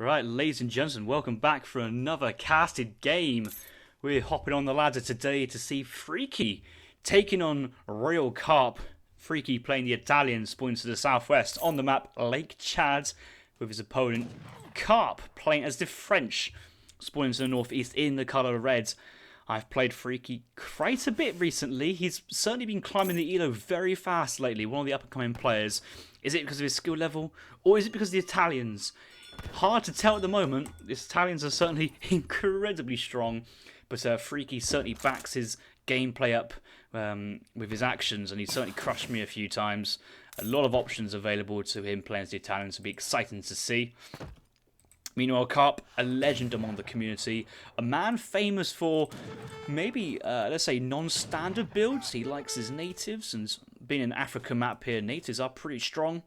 Right, ladies and gentlemen, welcome back for another casted game. We're hopping on the ladder today to see Freaky taking on Royal Carp. Freaky playing the Italians, pointing to the southwest on the map, Lake Chad, with his opponent Carp playing as the French, pointing to the northeast in the colour red. I've played Freaky quite a bit recently. He's certainly been climbing the ELO very fast lately, one of the up-and-coming players. Is it because of his skill level, or is it because of the Italians? Hard to tell at the moment. The Italians are certainly incredibly strong, but Freaky certainly backs his gameplay up with his actions, and he's certainly crushed me a few times. A lot of options available to him playing as the Italians will be exciting to see. Meanwhile, Carp, a legend among the community, a man famous for maybe, let's say, non-standard builds. He likes his natives, and being an African map here, natives are pretty strong.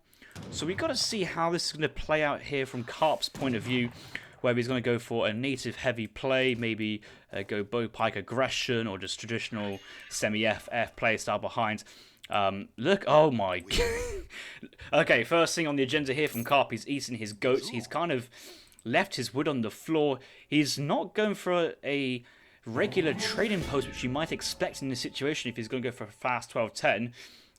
So we've got to see how this is going to play out here from Carp's point of view, whether he's going to go for a native-heavy play, maybe go bow-pike aggression, or just traditional semi-FF play style behind. Look, oh my god. Okay, first thing on the agenda here from Carp, he's eating his goats. He's kind of left his wood on the floor. He's not going for a regular trading post, which you might expect in this situation if he's going to go for a fast 12-10.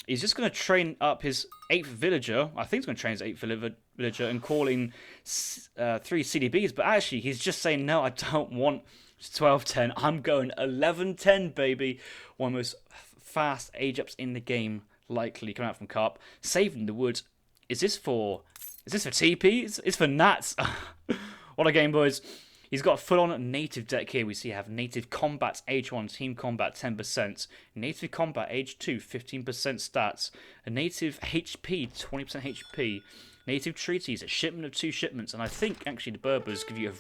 He's just going to train up his 8th villager. I think he's going to train his 8th villager and call in 3 CDBs. But actually, he's just saying, no, I don't want 12-10. I'm going 11-10, baby. One of the most fast age-ups in the game, likely coming out from Carp. Saving the woods. Is this for TP? It's for Nats. What a game, boys. He's got a full-on native deck here. We see have native combat age 1, team combat 10%, native combat age 2, 15% stats, a native HP, 20% HP, native treaties, a shipment of 2 shipments, and I think actually the Berbers give you a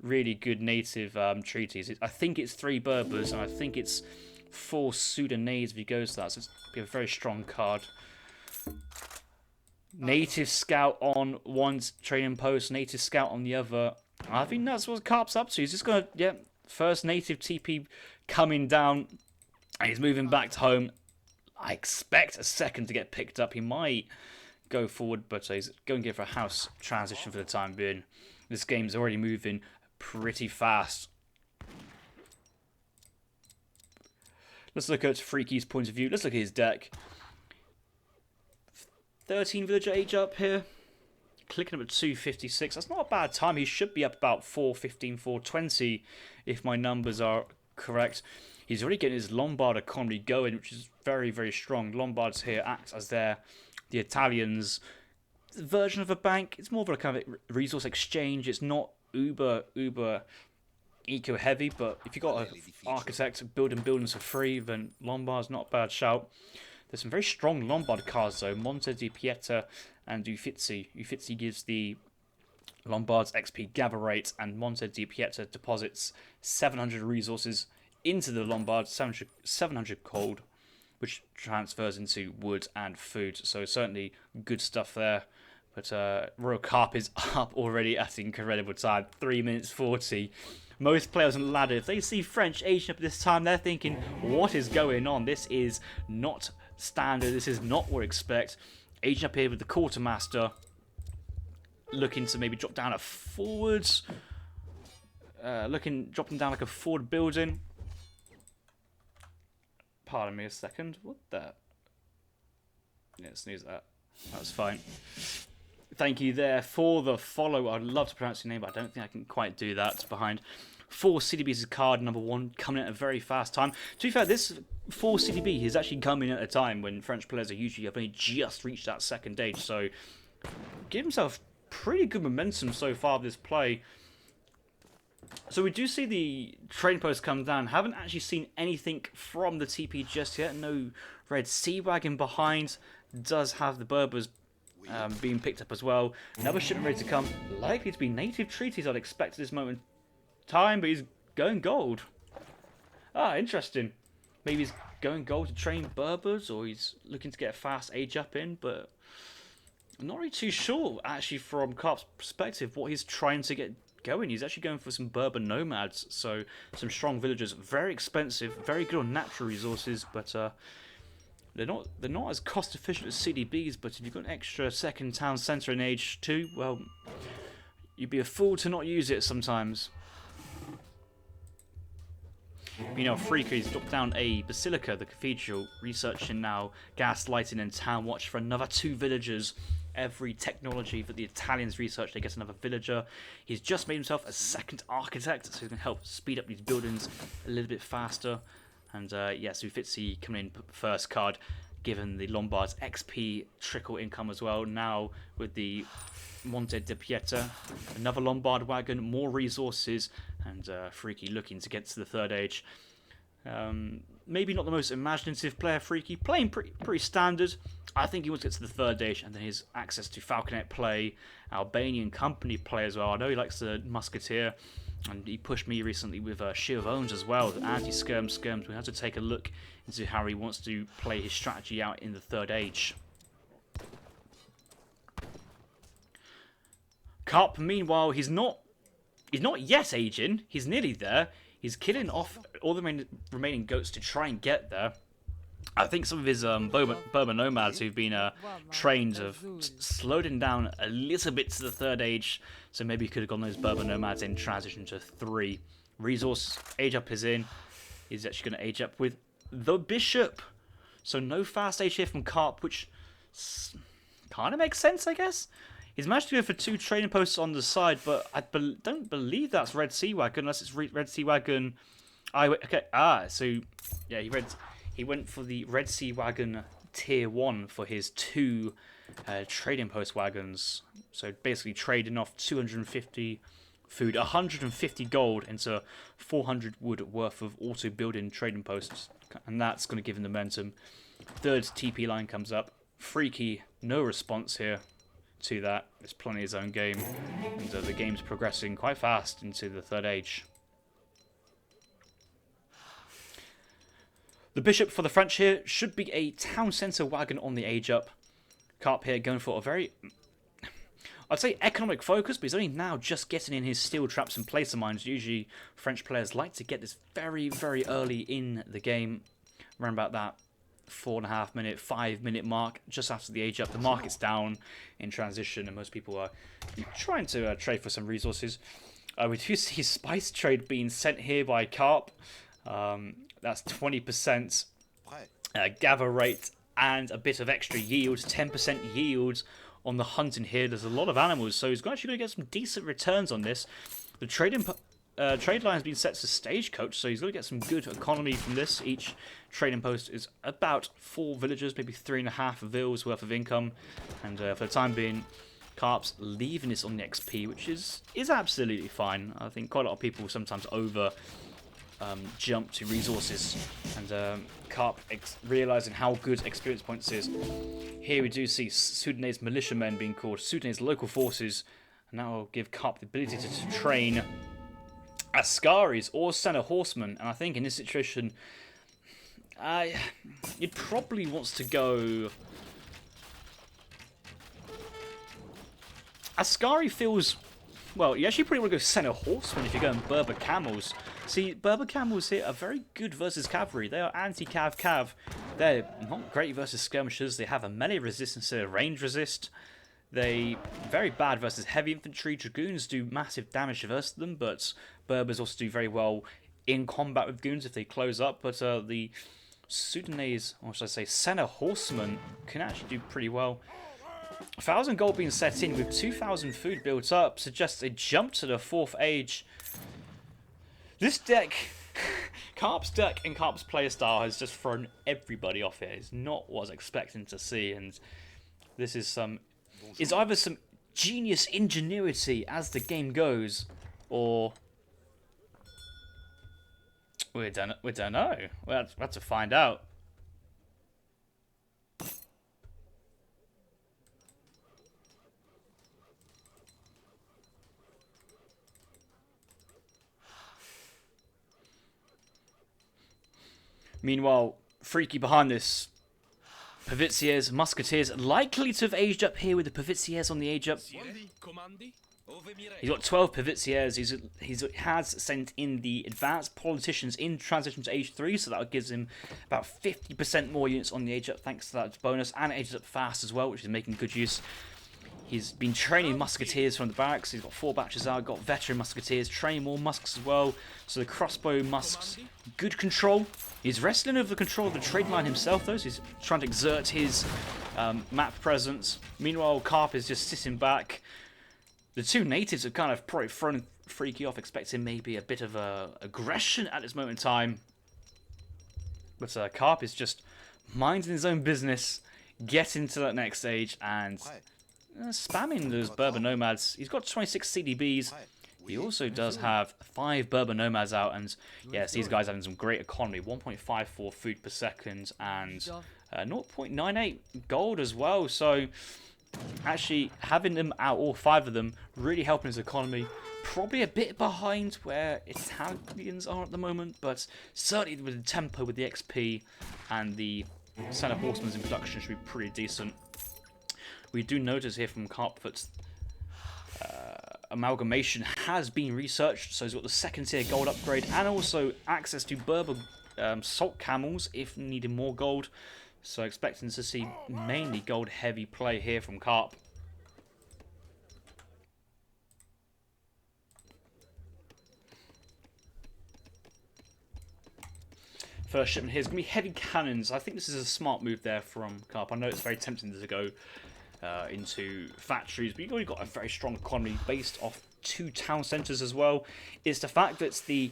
really good native treaties. I think it's 3 Berbers, and I think it's 4 Sudanese if he goes to that, so it's a very strong card. Native scout on one trading post, native scout on the other. I think that's what Carp's up to. He's just going to, first native TP coming down. And he's moving back to home. I expect a second to get picked up. He might go forward, but he's going to go for a house transition for the time being. This game's already moving pretty fast. Let's look at Freaky's point of view. Let's look at his deck. 13 villager age up here. Clicking up at 256. That's not a bad time. He should be up about 415, 420 if my numbers are correct. He's already getting his Lombard economy going, which is very strong. Lombards here act as the Italians' version of a bank. It's more of a kind of resource exchange. It's not uber eco heavy, but if you've got an architect building buildings for free, then Lombard's not a bad shout. There's some very strong Lombard cards though. Monte di Pieta and Uffizi. Uffizi gives the Lombards XP gather rate, and Monte di Pieta deposits 700 resources into the Lombards, 700 gold, which transfers into wood and food. So certainly good stuff there. But Royal Carp is up already at an incredible time, 3 minutes 40. Most players on the ladder, if they see French aging up at this time, they're thinking, what is going on? This is not standard. This is not what we expect. Aging up here with the quartermaster, looking to maybe drop down a forwards, dropping down like a forward building. Pardon me a second. What the? Yeah, snooze that. That's fine. Thank you there for the follow. I'd love to pronounce your name, but I don't think I can quite do that. Behind 4 CDBs is card number 1, coming at a very fast time. To be fair, this 4 CDB is actually coming at a time when French players are usually have only just reached that second age. So, give himself pretty good momentum so far of this play. So we do see the train post come down. Haven't actually seen anything from the TP just yet. No red sea wagon behind. Does have the Berbers being picked up as well. Another shipment ready to come. Likely to be native treaties, I'd expect at this moment in time, but he's going gold. Ah, interesting. Maybe he's going gold to train Berbers, or he's looking to get a fast age up in, but I'm not really too sure, actually, from Carp's perspective, what he's trying to get going. He's actually going for some Berber nomads, so some strong villagers. Very expensive, very good on natural resources, but they're not as cost efficient as CDBs. But if you've got an extra second town centre in age 2, well, You'd be a fool to not use it sometimes. You know, Freaky's dropped down a basilica, the cathedral, researching now gas lighting and town watch for another 2 villagers. Every technology that the Italians research, they get another villager. He's just made himself a second architect, so he can help speed up these buildings a little bit faster. And yes, Uffizi coming in first card, given the Lombards XP trickle income as well. Now with the Monte de Pieta, another Lombard wagon, more resources, and Freaky looking to get to the third age. Maybe not the most imaginative player, Freaky, playing pretty standard. I think he wants to get to the third age, and then his access to Falconet play, Albanian company play as well. I know he likes the Musketeer, and he pushed me recently with Shirvones as well, the anti-skirms. We have to take a look into how he wants to play his strategy out in the third age. Carp, meanwhile, he's not yet aging. He's nearly there. He's killing off all the remaining goats to try and get there. I think some of his Berber nomads who've been trained have slowed him down a little bit to the third age, so maybe he could have gone those Berber nomads in transition to 3. Resource age up is in. He's actually going to age up with the bishop. So no fast age here from Carp, which kind of makes sense, I guess. He's managed to go for 2 trading posts on the side, but I don't believe that's Red Sea Wagon, unless it's Red Sea Wagon. So yeah, he went for the Red Sea Wagon tier 1 for his 2 trading post wagons. So basically trading off 250 food, 150 gold into 400 wood worth of auto building trading posts, and that's going to give him the momentum. Third TP line comes up. Freaky, no response here to that. It's plenty his own game, and the game's progressing quite fast into the third age. The bishop for the French here should be a town centre wagon on the age up. Carp here going for a very, I'd say, economic focus, but he's only now just getting in his steel traps and placer mines. Usually French players like to get this very, very early in the game, around about that 4.5 minute, 5 minute mark, just after the age up. The market's down in transition, and most people are trying to trade for some resources. We do see spice trade being sent here by Carp. That's 20% gather rate and a bit of extra yield, 10% yield on the hunting here. There's a lot of animals, so he's actually going to get some decent returns on this. The trade line has been set to stagecoach, so he's going to get some good economy from this. Each trading post is about 4 villagers, maybe 3.5 vills worth of income. And for the time being, Carp's leaving this on the XP, which is absolutely fine. I think quite a lot of people sometimes jump to resources, and Carp realising how good experience points is. Here we do see Sudanese militiamen being called Sudanese local forces, and that will give Carp the ability to train Askaris or Sennar Horsmen. And I think in this situation, it probably wants to go. Askari feels. Well, you actually probably want to go Sennar Horsemen if you're going Berber Camels. See, Berber Camels here are very good versus cavalry. They are anti-cav-cav. They're not great versus skirmishers. They have a melee resist instead of range resist. They very bad versus heavy infantry. Dragoons do massive damage versus them, but Berbers also do very well in combat with goons if they close up. But the Sudanese, or should I say Sennar Horsemen, can actually do pretty well. 1,000 gold being set in with 2,000 food built up suggests a jump to the 4th age. This deck, Carp's deck and Carp's playstyle has just thrown everybody off here. It's not what I was expecting to see, and this is either some genius ingenuity as the game goes, or we don't know. We'll have to find out. Meanwhile, Freaky behind this. Pavitsiers, Musketeers, likely to have aged up here with the Pavitsiers on the age up. He's got 12 Pavitsiers. He has sent in the advanced politicians in transition to age 3, so that gives him about 50% more units on the age up thanks to that bonus, and it ages up fast as well, which is making good use. He's been training musketeers from the barracks. He's got 4 batches out, got veteran musketeers, training more musks as well. So the crossbow musks, good control. He's wrestling over the control of the trade line himself though, so he's trying to exert his map presence. Meanwhile, Carp is just sitting back. The 2 natives have kind of probably thrown Freaky off, expecting maybe a bit of aggression at this moment in time. But Carp is just minding his own business, getting to that next stage, and spamming those Berber Nomads. He's got 26 CDBs. He also does have 5 Berber Nomads out, and yes, these guys having some great economy. 1.54 food per second and 0.98 gold as well. So actually having them out, all 5 of them, really helping his economy. Probably a bit behind where Italians are at the moment, but certainly with the tempo, with the XP and the Sennar Horsmen's in production should be pretty decent. We do notice here from Carp that amalgamation has been researched, so he's got the 2nd tier gold upgrade and also access to Berber salt camels if needing more gold. So expecting to see mainly gold heavy play here from Carp. First shipment here is going to be heavy cannons. I think this is a smart move there from Carp. I know it's very tempting to go into factories, but you've already got a very strong economy based off 2 town centres as well. It's the fact that the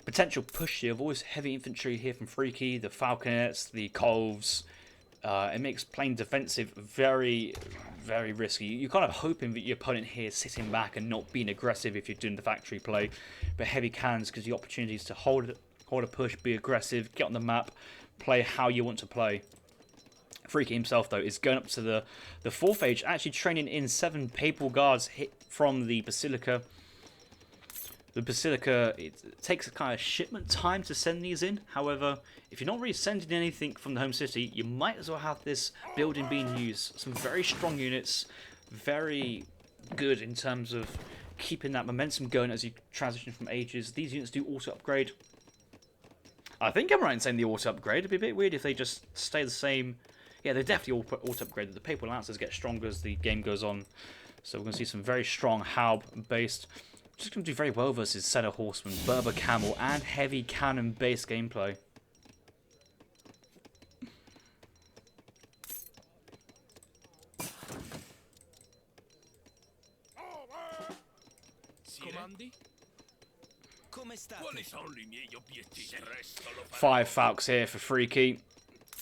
potential push here of always heavy infantry here from Freaky, the falconets, the Colves. It makes playing defensive very, very risky. You're kind of hoping that your opponent here is sitting back and not being aggressive if you're doing the factory play. But heavy cannons gives you opportunities to hold a push, be aggressive, get on the map, play how you want to play. Freaky himself, though, is going up to the 4th age, actually training in 7 Papal Guards hit from the Basilica. The Basilica, it takes a kind of shipment time to send these in. However, if you're not really sending anything from the home city, you might as well have this building being used. Some very strong units, very good in terms of keeping that momentum going as you transition from ages. These units do auto upgrade. I think I'm right in saying the auto upgrade. It'd be a bit weird if they just stay the same. Yeah, they definitely auto upgrade. The Papal Lancers get stronger as the game goes on. So we're going to see some very strong Haub based. Just going to do very well versus Sennar Horseman, Berber Camel, and heavy cannon based gameplay. Five Falcons here for Freaky.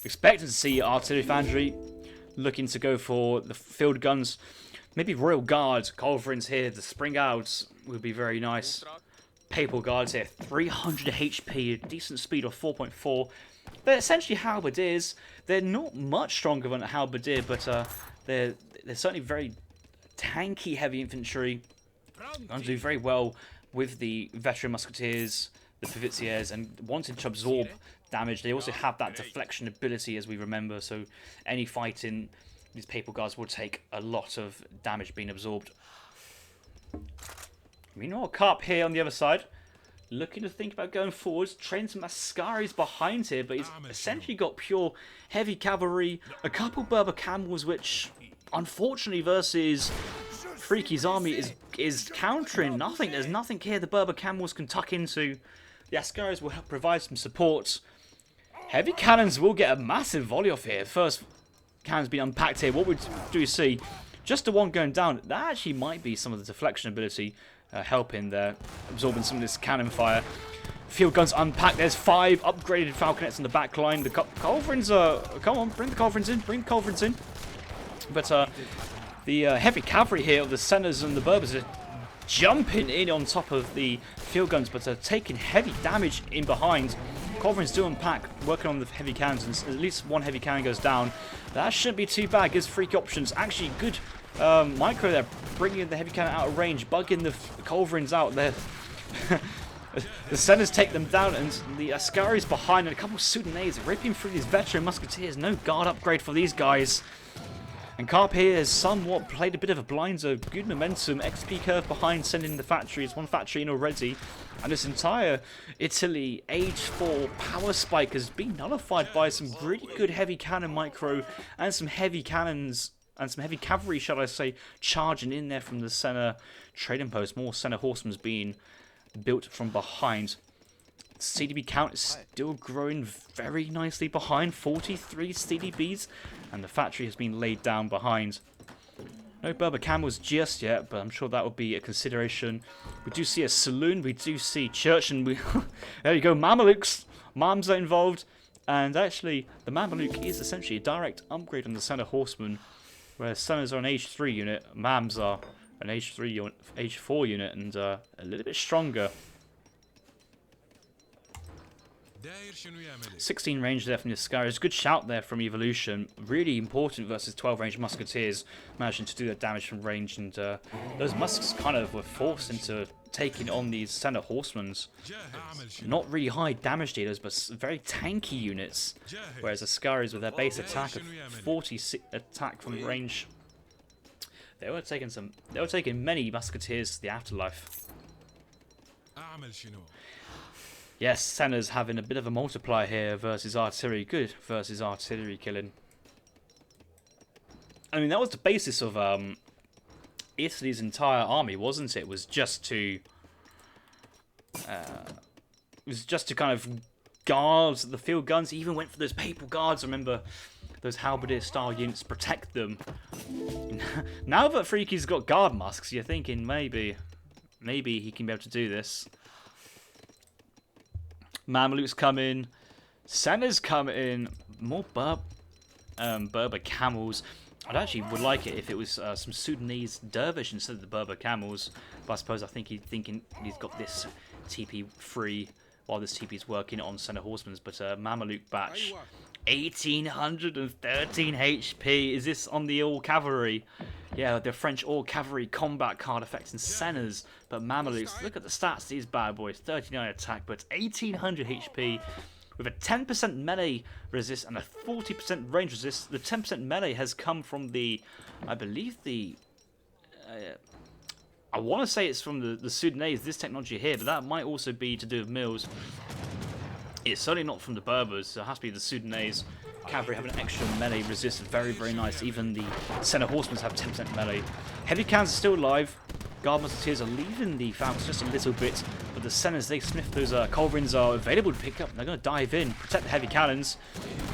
Expecting to see artillery infantry looking to go for the field guns. Maybe Royal Guards, Culverins here, the Spring Owls would be very nice. Papal Guards here, 300 HP, a decent speed of 4.4. They're essentially halberdiers. They're not much stronger than a halberdier, but they're certainly very tanky heavy infantry. Going to do very well with the veteran musketeers, the pivetiers, and wanting to absorb damage. They also have that deflection ability, as we remember, so any fighting, these Papal Guards will take a lot of damage being absorbed. Meanwhile, Carp here on the other side, looking to think about going forwards, train some Ascaris behind here, but he's essentially got pure heavy cavalry, a couple Berber camels, which unfortunately versus Freaky's army is countering nothing. There's nothing here the Berber camels can tuck into. The Ascaris will help provide some support. Heavy cannons will get a massive volley off here. First cannon's been unpacked here. What do you see? Just the one going down. That actually might be some of the deflection ability helping there, absorbing some of this cannon fire. Field guns unpacked. There's 5 upgraded falconets in the back line. The Culverins are... Come on, bring the Culverins in. Bring the Culverins in. But the heavy cavalry here of the Sennars and the Berbers are jumping in on top of the field guns, but are taking heavy damage in behind. Culverins do unpack, working on the heavy cannons, and at least one heavy cannon goes down. That shouldn't be too bad. Gives Freaky options. Actually, good micro there, bringing the heavy cannon out of range, bugging the Culverins out there. The Sennars take them down, and the Ascaris behind, and a couple of Sudanese ripping through these veteran musketeers. No guard upgrade for these guys. And Carp here has somewhat played a bit of a blinder. Good momentum, XP curve behind, sending the factories. One factory in already. And this entire Italy Age 4 power spike has been nullified by some really good heavy cannon micro and some heavy cannons and some heavy cavalry, shall I say, charging in there from the Sennar trading post. More Sennar Horsemen being built from behind. CDB count is still growing very nicely behind, 43 CDBs, and the factory has been laid down behind. No Berber camels just yet, but I'm sure that will be a consideration. We do see a saloon, we do see church, and we there you go, Mamelukes. Mams are involved, and actually the Mameluke is essentially a direct upgrade on the Sennar Horseman, where Sennars are an age 3 unit, Mams are an age 4 unit, and a little bit stronger. 16 range there from the Ascaris. Good shout there from Evolution. Really important versus 12 range Musketeers, managing to do their damage from range, and those Musks kind of were forced into taking on these Sennar Horsemen. Not really high damage dealers, but very tanky units. Whereas Ascaris, with their base attack of 40 attack from range, they were taking many Musketeers to the afterlife. Yes, Sennar's having a bit of a multiplier here versus artillery. Good versus artillery killing. I mean, that was the basis of Italy's entire army, wasn't it? It was just to kind of guard the field guns. He even went for those papal guards. Remember those halberdier style units, protect them. Now that Freaky's got guard musks, you're thinking maybe he can be able to do this. Mamelukes come in, Sennars come in, more Berber camels. I actually would like it if it was some Sudanese dervish instead of the Berber camels, but I suppose he's thinking he's got this TP free while this TP is working on Sennar Horsemen. But Mameluke batch, 1813 HP. Is this on the all cavalry? Yeah, the French all cavalry combat card affecting Sennars, but Mamelukes. Look at the stats, these bad boys. 39 attack, but 1800 HP with a 10% melee resist and a 40% range resist. The 10% melee has come from the, I believe I want to say it's from the Sudanese, this technology here, but that might also be to do with mills. It's certainly not from the Berbers, so it has to be the Sudanese. Cavalry have an extra melee resist, very, very nice. Even the Sennar Horsemen have 10% melee. Heavy cannons are still alive. Guard Musketeers are leaving the Falcons just a little bit, but the Sennars, they sniff those culverins are available to pick up. They're going to dive in, protect the heavy cannons.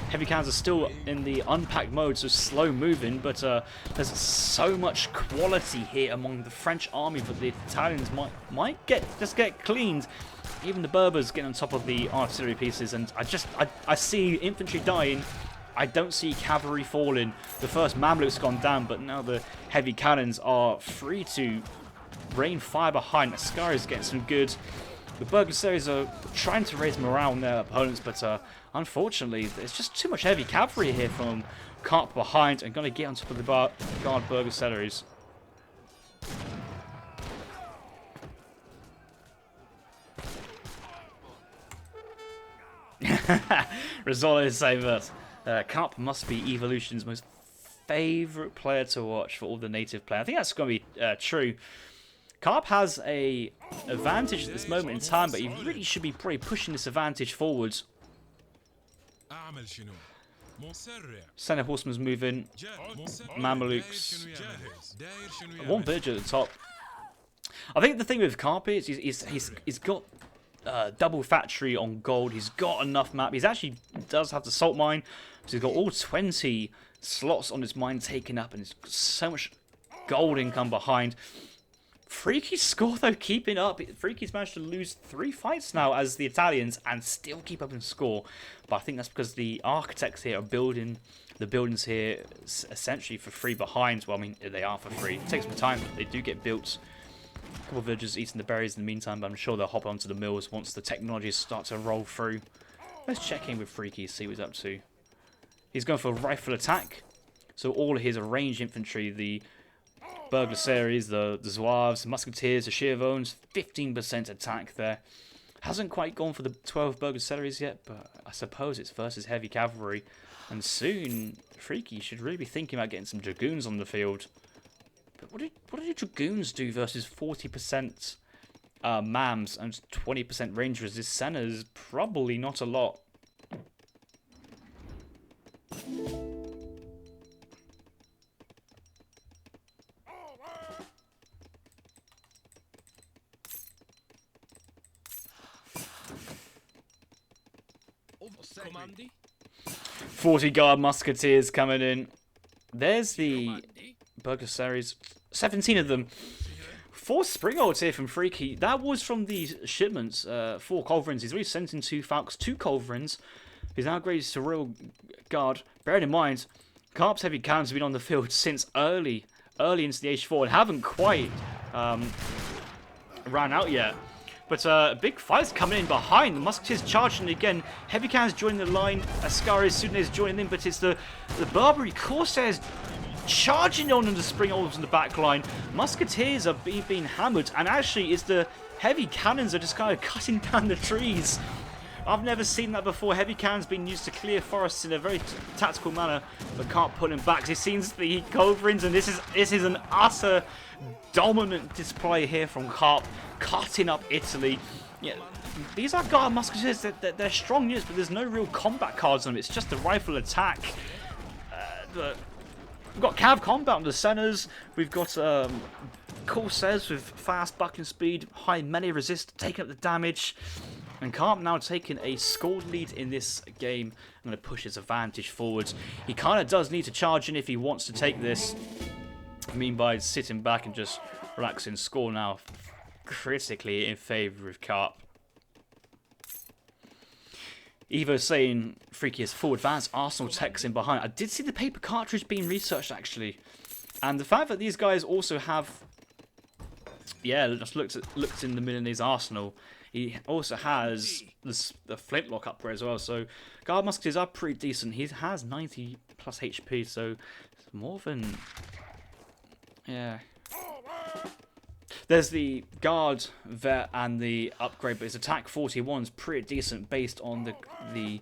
Heavy cannons are still in the unpacked mode, so slow moving, but there's so much quality here among the French army, but the Italians might just get cleaned. Even the Berbers getting on top of the artillery pieces, and I see infantry dying. I don't see cavalry falling. The first Mameluke's gone down, but now the heavy cannons are free to rain fire behind. Ascaris getting some good. The Burgesseries are trying to raise morale on their opponents, but unfortunately, there's just too much heavy cavalry here from Carp behind and going to get on top of the guard Burgesseries. Rizzolo is saying that Carp must be Evolution's most favourite player to watch for all the native players. I think that's going to be true. Carp has a advantage at this moment in time, but he really should be probably pushing this advantage forwards. Sennar Horseman's moving. Mamelukes. One villager at the top. I think the thing with Carp is he's got double factory on gold. He's got enough map. He actually does have the salt mine. So he's got all 20 slots on his mine taken up, and he's got so much gold income behind. Freaky's score, though, keeping up. Freaky's managed to lose 3 fights now as the Italians and still keep up in score. But I think that's because the architects here are building the buildings here essentially for free behind. Well, I mean, they are for free. It takes some time, but they do get built. A couple of villagers eating the berries in the meantime, but I'm sure they'll hop onto the mills once the technologies start to roll through. Let's check in with Freaky, see what he's up to. He's going for a rifle attack. So all of his ranged infantry, the Burgesseries, the Zouaves, the Musketeers, the Chirvones, 15% attack there. Hasn't quite gone for the 12 Burgesseries yet, but I suppose it's versus heavy cavalry. And soon, Freaky should really be thinking about getting some Dragoons on the field. But what do Dragoons do versus 40% Mams and 20% range resist Sennars? Probably not a lot. 40 guard musketeers coming in. There's the burger series. 17 of them. 4 springolds here from Freaky. That was from the shipments. 4 culverins. He's already sent in 2 falcons, 2 culverins. He's now upgraded to Royal Guard. Bearing in mind, Carp's heavy cannons have been on the field since early into the Age 4 and haven't quite ran out yet. But big fights coming in behind. The musketeers charging again. Heavy cannons joining the line. Ascaris, Sudanese joining in, but it's the Barbary Corsairs charging on the springolds in the back line. Musketeers are being hammered, and actually it's the heavy cannons are just kind of cutting down the trees. I've never seen that before. Heavy cannons being used to clear forests in a very tactical manner, but can't put them back. It seems the culverins, and this is an utter dominant display here from Carp, cutting up Italy. Yeah, these are guard musketeers. They're strong units, but there's no real combat cards on them. It's just the rifle attack. We've got cav combat on the Sennars. We've got Corsairs with fast buckling speed, high melee resist, taking up the damage. And Carp now taking a scored lead in this game. I'm going to push his advantage forward. He kind of does need to charge in if he wants to take this. I mean by sitting back and just relaxing. Score now critically in favour of Carp. Evo saying Freaky has full advance. Arsenal techs in behind. I did see the paper cartridge being researched actually. And the fact that these guys also have... Yeah, just looked in the Milanese arsenal. He also has the flintlock upgrade as well. So guard musketeers are pretty decent. He has 90 plus HP, so it's more than... Yeah. There's the guard vet and the upgrade, but his attack 41 is pretty decent based on the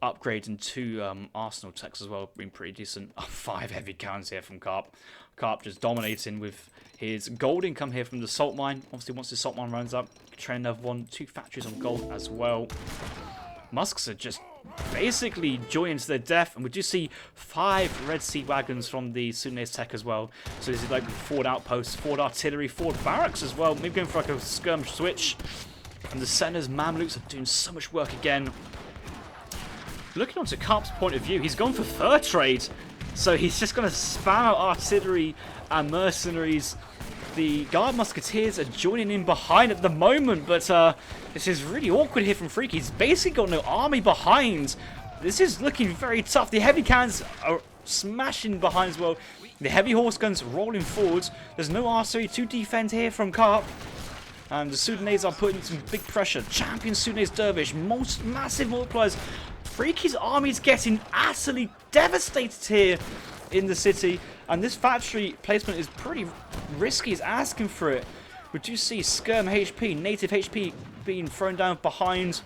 upgrade and 2 arsenal techs as well, being pretty decent. 5 heavy cannons here from Carp. Carp just dominating with his gold income here from the salt mine. Obviously, once the salt mine runs up, train another 2 factories on gold as well. Musks are just basically joined to their death, and we do see 5 Red Sea wagons from the Sudanese tech as well. So this is like forward outposts, forward artillery, forward barracks as well. Maybe going for like a skirmish switch. And the Sennars, Mamelukes are doing so much work again. Looking onto Carp's point of view, he's gone for fur trade. So he's just going to spam out artillery and mercenaries. The guard musketeers are joining in behind at the moment, but this is really awkward here from Freaky. He's basically got no army behind. This is looking very tough. The heavy cannons are smashing behind as well. The heavy horse guns rolling forwards. There's no artillery to defend here from Carp. And the Sudanese are putting some big pressure. Champion Sudanese Dervish, massive multipliers. Freaky's army is getting utterly devastated here in the city. And this factory placement is pretty risky. He's asking for it. We do see skirm HP, native HP being thrown down behind.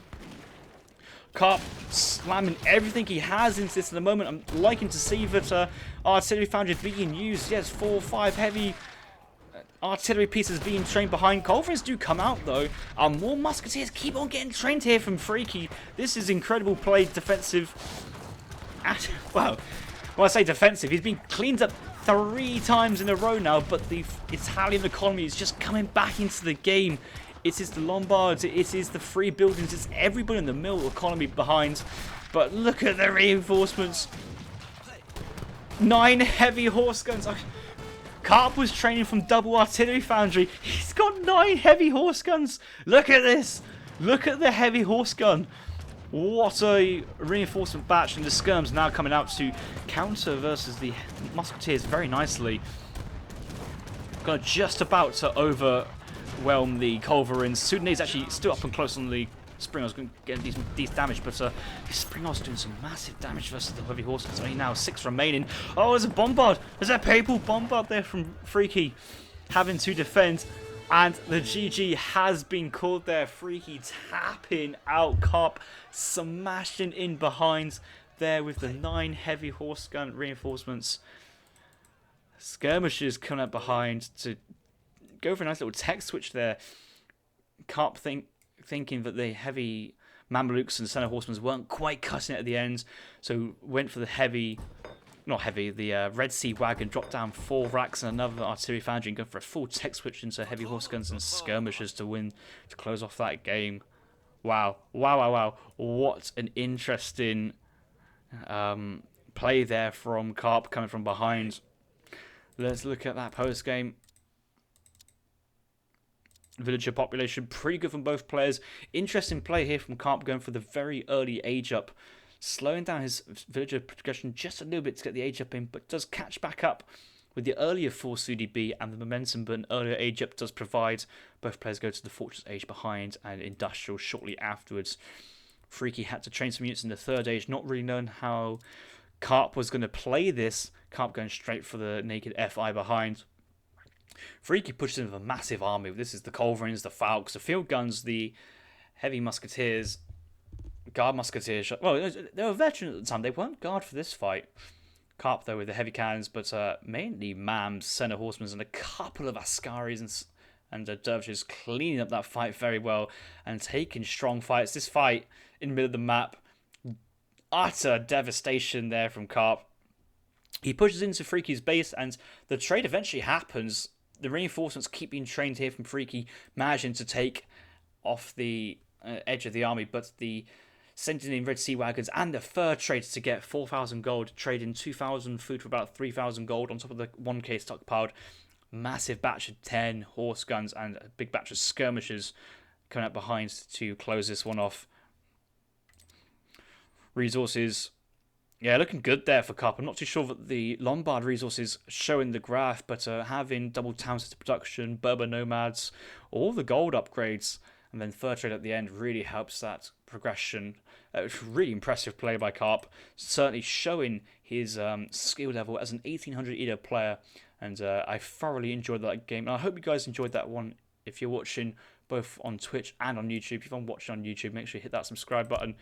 Carp slamming everything he has into this at the moment. I'm liking to see that artillery foundry being used. Yes, 4 or 5 heavy artillery pieces being trained behind. Culverins do come out though. More musketeers keep on getting trained here from Freaky. This is incredible play, defensive. Well, when I say defensive, he's been cleaned up 3 times in a row now, but the Italian economy is just coming back into the game. It is the Lombards, it is the free buildings, it's everybody in the mill economy behind. But look at the reinforcements. 9 heavy horse guns. Carp was training from double artillery foundry. He's got 9 heavy horse guns. Look at this. Look at the heavy horse gun. What a reinforcement batch, and the skirms now coming out to counter versus the musketeers very nicely. Got just about to overwhelm the culverins. Sudanese actually still up and close on the springers, going to get decent damage, but the springers doing some massive damage versus the heavy horse. There's only now 6 remaining. Oh, there's a bombard. There's a papal bombard there from Freaky, having to defend. And the GG has been called there. Freaky tapping out Carp, smashing in behind there with the 9 heavy horse gun reinforcements. Skirmishers coming up behind to go for a nice little tech switch there. Carp thinking that the heavy Mamelukes and Sennar Horsmen weren't quite cutting it at the end, so went for the Red Sea wagon, dropped down 4 racks and another artillery foundry, and going for a full tech switch into heavy horse guns and skirmishers to win, to close off that game. Wow. Wow, wow, wow. What an interesting play there from Carp coming from behind. Let's look at that post game. Villager population pretty good from both players. Interesting play here from Carp going for the very early age up, slowing down his villager progression just a little bit to get the age up in, but does catch back up with the earlier force UDB and the momentum, but an earlier age up does provide. Both players go to the fortress age behind and industrial shortly afterwards. Freaky had to train some units in the third age, not really knowing how Carp was going to play this. Carp going straight for the naked FI behind. Freaky pushes in with a massive army. This is the culverins, the falcons, the field guns, the heavy musketeers, guard musketeers. Well, they were veterans at the time. They weren't guard for this fight. Carp, though, with the heavy cannons, but mainly Mams, Sennar Horsmen, and a couple of Askaris and Dervishes cleaning up that fight very well and taking strong fights. This fight in the middle of the map, utter devastation there from Carp. He pushes into Freaky's base, and the trade eventually happens. The reinforcements keep being trained here from Freaky, managing to take off the edge of the army, but the sending in Red Sea Wagons and the fur trades to get 4,000 gold, trading 2,000 food for about 3,000 gold on top of the 1k stockpiled. Massive batch of 10 horse guns and a big batch of skirmishers coming up behind to close this one off. Resources, yeah, looking good there for Carp. I'm not too sure that the Lombard resources show in the graph, but having double town center production, Berber nomads, all the gold upgrades, and then fur trade at the end really helps that progression. Really impressive play by Carp, certainly showing his skill level as an 1800 ELO player, and I thoroughly enjoyed that game. And I hope you guys enjoyed that one. If you're watching both on Twitch and on YouTube, if you're watching on YouTube, make sure you hit that subscribe button.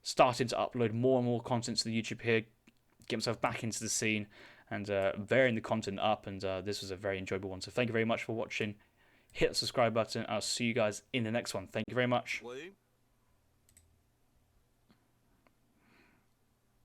Starting to upload more and more content to the YouTube here, get myself back into the scene and varying the content up, and this was a very enjoyable one. So thank you very much for watching. Hit the subscribe button. I'll see you guys in the next one. Thank you very much.